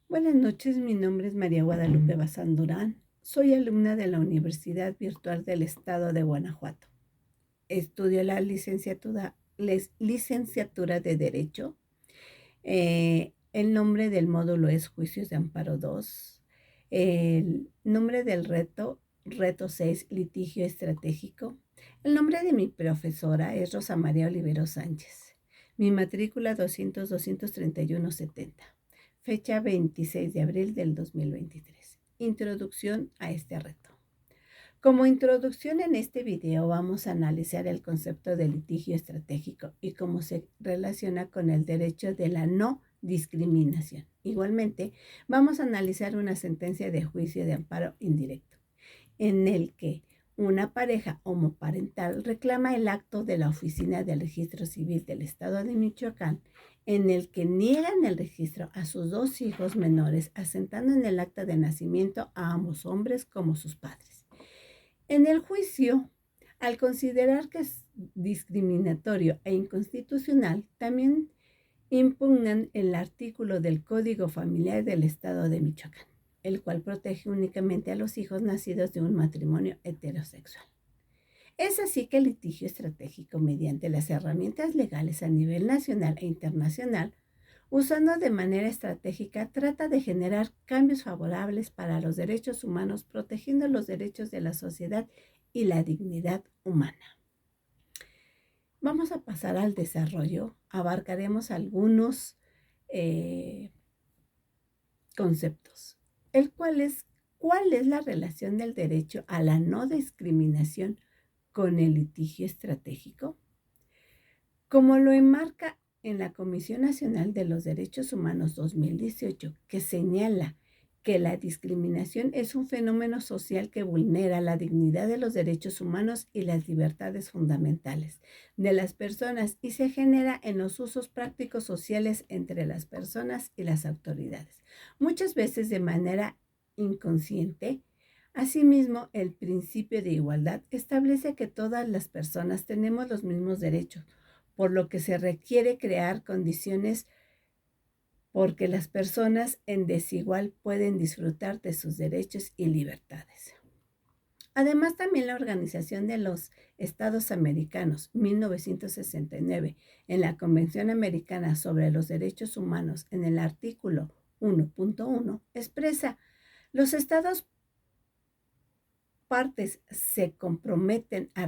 Buenas noches, mi nombre es María Guadalupe Bazán Durán. Soy alumna de la Universidad Virtual del Estado de Guanajuato. Estudio la licenciatura de Derecho. El nombre del módulo es Juicios de Amparo 2. El nombre del reto 6, Litigio Estratégico. El nombre de mi profesora es Rosa María Olivero Sánchez. Mi matrícula 200-231-70. Fecha 26 de abril del 2023. Introducción a este reto. Como introducción en este video vamos a analizar el concepto de litigio estratégico y cómo se relaciona con el derecho de la no discriminación. Igualmente, vamos a analizar una sentencia de juicio de amparo indirecto, en el que una pareja homoparental reclama el acto de la Oficina del Registro Civil del Estado de Michoacán, en el que niegan el registro a sus dos hijos menores, asentando en el acta de nacimiento a ambos hombres como sus padres. En el juicio, al considerar que es discriminatorio e inconstitucional, también impugnan el artículo del Código Familiar del Estado de Michoacán, el cual protege únicamente a los hijos nacidos de un matrimonio heterosexual. Es así que el litigio estratégico, mediante las herramientas legales a nivel nacional e internacional, usando de manera estratégica, trata de generar cambios favorables para los derechos humanos, protegiendo los derechos de la sociedad y la dignidad humana. Vamos a pasar al desarrollo. Abarcaremos algunos conceptos. ¿Cuál es la relación del derecho a la no discriminación con el litigio estratégico? Como lo enmarca en la Comisión Nacional de los Derechos Humanos 2018, que señala que la discriminación es un fenómeno social que vulnera la dignidad de los derechos humanos y las libertades fundamentales de las personas y se genera en los usos prácticos sociales entre las personas y las autoridades, muchas veces de manera inconsciente. Asimismo, el principio de igualdad establece que todas las personas tenemos los mismos derechos, por lo que se requiere crear condiciones porque las personas en desigual pueden disfrutar de sus derechos y libertades. Además, también la Organización de los Estados Americanos, 1969, en la Convención Americana sobre los Derechos Humanos, en el artículo 1.1, expresa: los estados partes se comprometen a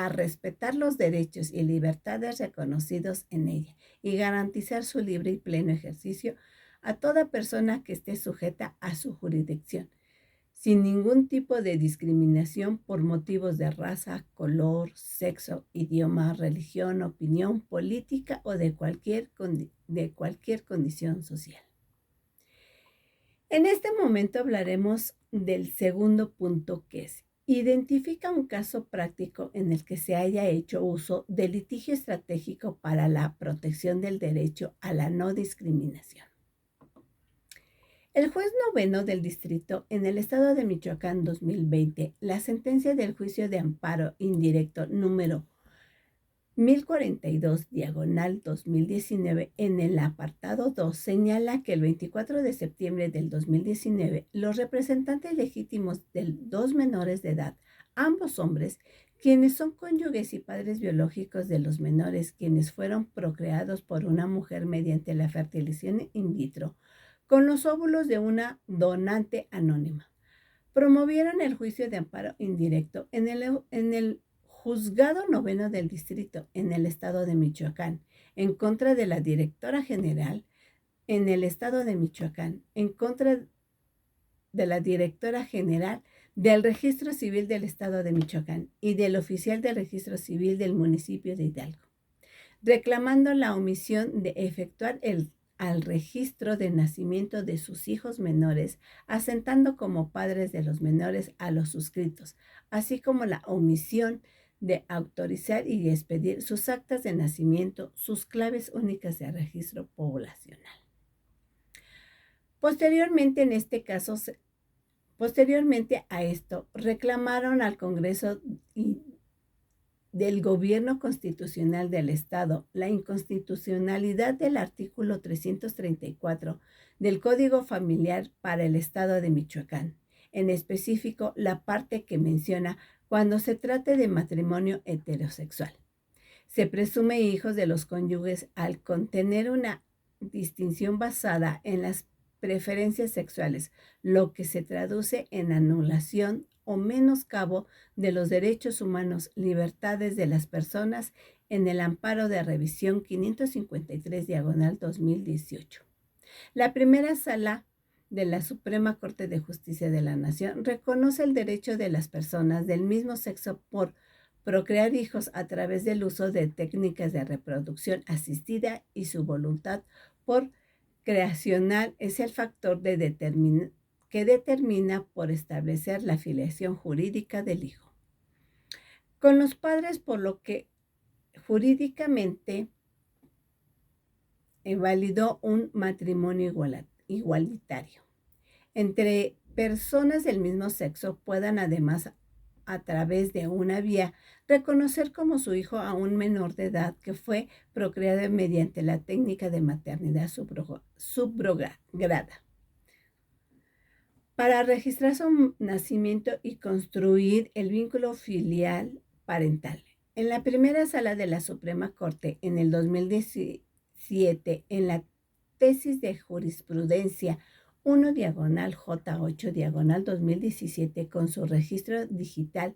respetar los derechos y libertades reconocidos en ella y garantizar su libre y pleno ejercicio a toda persona que esté sujeta a su jurisdicción, sin ningún tipo de discriminación por motivos de raza, color, sexo, idioma, religión, opinión política o de cualquier condición social. En este momento hablaremos del segundo punto, que es: identifica un caso práctico en el que se haya hecho uso del litigio estratégico para la protección del derecho a la no discriminación. El juez noveno del distrito en el estado de Michoacán 2020, la sentencia del juicio de amparo indirecto número 1042/2019, en el apartado 2, señala que el 24 de septiembre del 2019, los representantes legítimos de dos menores de edad, ambos hombres, quienes son cónyuges y padres biológicos de los menores, quienes fueron procreados por una mujer mediante la fertilización in vitro, con los óvulos de una donante anónima, promovieron el juicio de amparo indirecto en el Juzgado Noveno del Distrito en el estado de Michoacán, en contra de la directora general en el estado de Michoacán, en contra de la directora general del Registro Civil del estado de Michoacán y del oficial del Registro Civil del municipio de Hidalgo, reclamando la omisión de efectuar al registro de nacimiento de sus hijos menores, asentando como padres de los menores a los suscritos, así como la omisión de autorizar y expedir sus actas de nacimiento, sus claves únicas de registro poblacional. Posteriormente a esto, reclamaron al Congreso del gobierno constitucional del Estado, la inconstitucionalidad del artículo 334 del Código Familiar para el Estado de Michoacán, en específico la parte que menciona cuando se trate de matrimonio heterosexual. Se presume hijos de los cónyuges al contener una distinción basada en las preferencias sexuales, lo que se traduce en anulación o menoscabo de los derechos humanos, libertades de las personas en el amparo de revisión 553/2018. La primera sala de la Suprema Corte de Justicia de la Nación reconoce el derecho de las personas del mismo sexo por procrear hijos a través del uso de técnicas de reproducción asistida y su voluntad por creacional es el factor que determina por establecer la filiación jurídica del hijo. Con los padres, por lo que jurídicamente validó un matrimonio igualitario entre personas del mismo sexo puedan además a través de una vía reconocer como su hijo a un menor de edad que fue procreado mediante la técnica de maternidad subrogada para registrar su nacimiento y construir el vínculo filial parental. En la primera sala de la Suprema Corte en el 2017, en la tesis de jurisprudencia 1/J8/2017 con su registro digital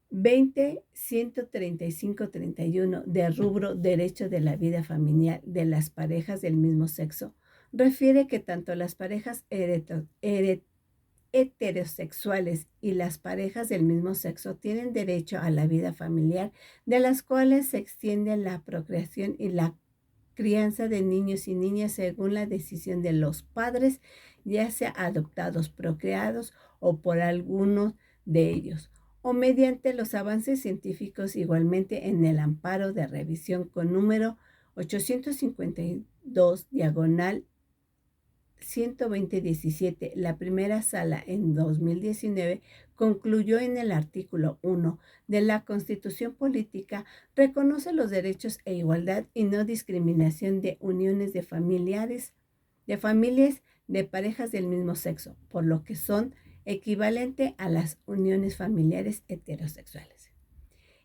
20-135-31 de rubro Derecho de la Vida Familiar de las parejas del mismo sexo, refiere que tanto las parejas heterosexuales y las parejas del mismo sexo tienen derecho a la vida familiar, de las cuales se extiende la procreación y la crianza de niños y niñas según la decisión de los padres, ya sea adoptados, procreados o por alguno de ellos, o mediante los avances científicos, igualmente en el amparo de revisión con número 852/12017, la primera sala en 2019 concluyó en el artículo 1 de la Constitución Política, reconoce los derechos e igualdad y no discriminación de uniones de familias de parejas del mismo sexo, por lo que son equivalente a las uniones familiares heterosexuales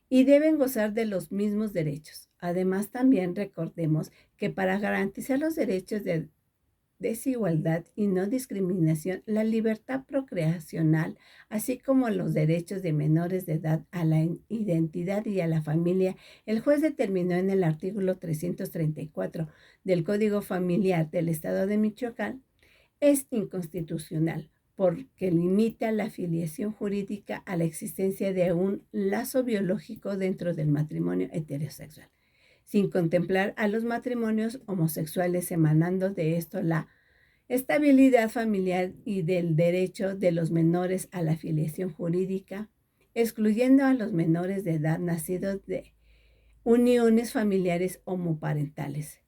y deben gozar de los mismos derechos. Además, también recordemos que para garantizar los derechos de desigualdad y no discriminación, la libertad procreacional, así como los derechos de menores de edad a la identidad y a la familia, el juez determinó en el artículo 334 del Código Familiar del Estado de Michoacán, es inconstitucional porque limita la filiación jurídica a la existencia de un lazo biológico dentro del matrimonio heterosexual, sin contemplar a los matrimonios homosexuales, emanando de esto la estabilidad familiar y del derecho de los menores a la filiación jurídica, excluyendo a los menores de edad nacidos de uniones familiares homoparentales.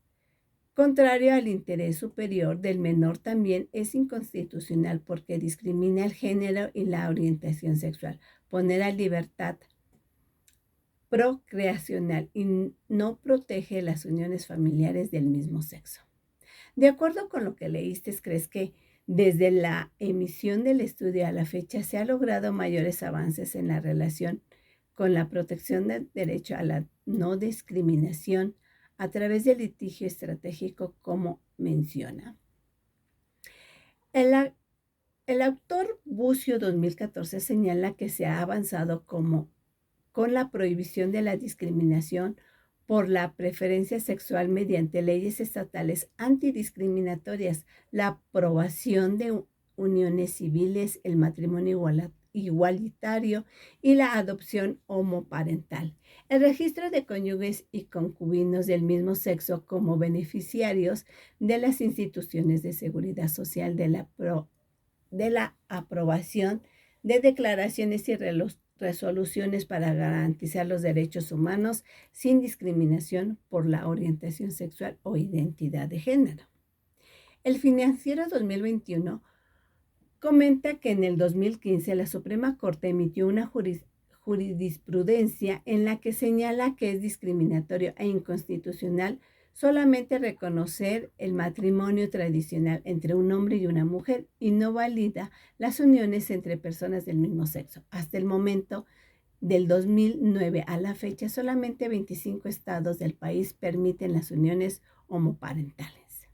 Contrario al interés superior del menor, también es inconstitucional porque discrimina el género y la orientación sexual, pone a libertad procreacional y no protege las uniones familiares del mismo sexo. De acuerdo con lo que leíste, ¿crees que desde la emisión del estudio a la fecha se ha logrado mayores avances en la relación con la protección del derecho a la no discriminación a través del litigio estratégico como menciona? El autor Bucio 2014 señala que se ha avanzado con la prohibición de la discriminación por la preferencia sexual mediante leyes estatales antidiscriminatorias, la aprobación de uniones civiles, el matrimonio igualitario y la adopción homoparental, el registro de cónyuges y concubinos del mismo sexo como beneficiarios de las instituciones de seguridad social, de la aprobación de declaraciones y resoluciones para garantizar los derechos humanos sin discriminación por la orientación sexual o identidad de género. El Financiero 2021 comenta que en el 2015 la Suprema Corte emitió una jurisprudencia en la que señala que es discriminatorio e inconstitucional solamente reconocer el matrimonio tradicional entre un hombre y una mujer y no valida las uniones entre personas del mismo sexo. Hasta el momento del 2009 a la fecha, solamente 25 estados del país permiten las uniones homoparentales.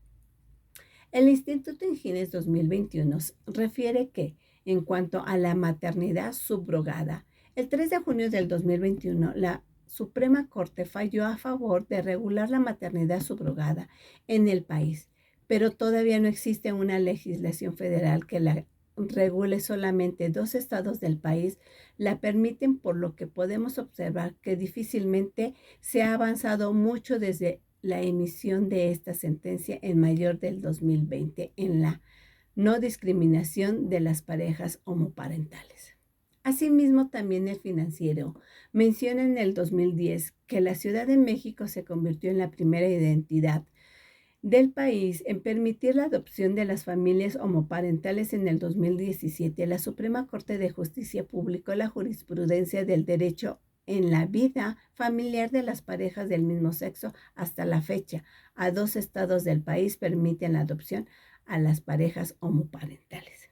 El Instituto Ingines 2021 refiere que, en cuanto a la maternidad subrogada, el 3 de junio del 2021, la Suprema Corte falló a favor de regular la maternidad subrogada en el país, pero todavía no existe una legislación federal que la regule. Solamente 2 estados del país la permiten, por lo que podemos observar que difícilmente se ha avanzado mucho desde la emisión de esta sentencia en mayo del 2020 en la no discriminación de las parejas homoparentales. Asimismo, también el Financiero menciona en el 2010 que la Ciudad de México se convirtió en la primera identidad del país en permitir la adopción de las familias homoparentales. En el 2017, la Suprema Corte de Justicia publicó la jurisprudencia del derecho en la vida familiar de las parejas del mismo sexo. Hasta la fecha, a 2 estados del país permiten la adopción a las parejas homoparentales.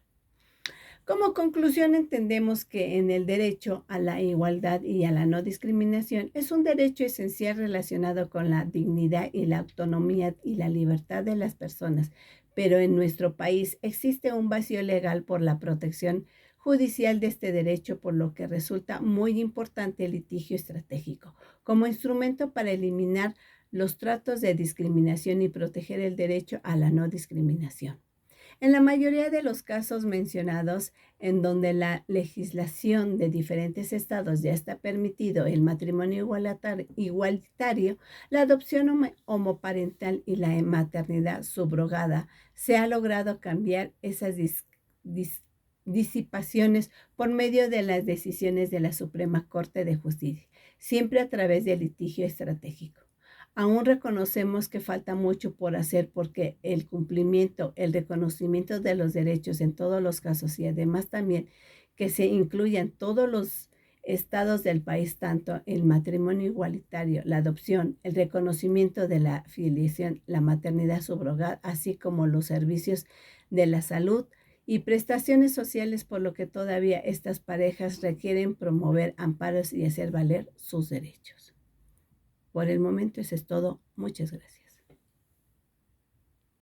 Como conclusión, entendemos que en el derecho a la igualdad y a la no discriminación es un derecho esencial relacionado con la dignidad y la autonomía y la libertad de las personas, pero en nuestro país existe un vacío legal por la protección judicial de este derecho, por lo que resulta muy importante el litigio estratégico como instrumento para eliminar los tratos de discriminación y proteger el derecho a la no discriminación. En la mayoría de los casos mencionados, en donde la legislación de diferentes estados ya está permitido el matrimonio igualitario, la adopción homoparental y la maternidad subrogada, se ha logrado cambiar esas disipaciones por medio de las decisiones de la Suprema Corte de Justicia, siempre a través del litigio estratégico. Aún reconocemos que falta mucho por hacer porque el cumplimiento, el reconocimiento de los derechos en todos los casos y además también que se incluyan todos los estados del país, tanto el matrimonio igualitario, la adopción, el reconocimiento de la filiación, la maternidad subrogada, así como los servicios de la salud y prestaciones sociales, por lo que todavía estas parejas requieren promover amparos y hacer valer sus derechos. Por el momento eso es todo. Muchas gracias.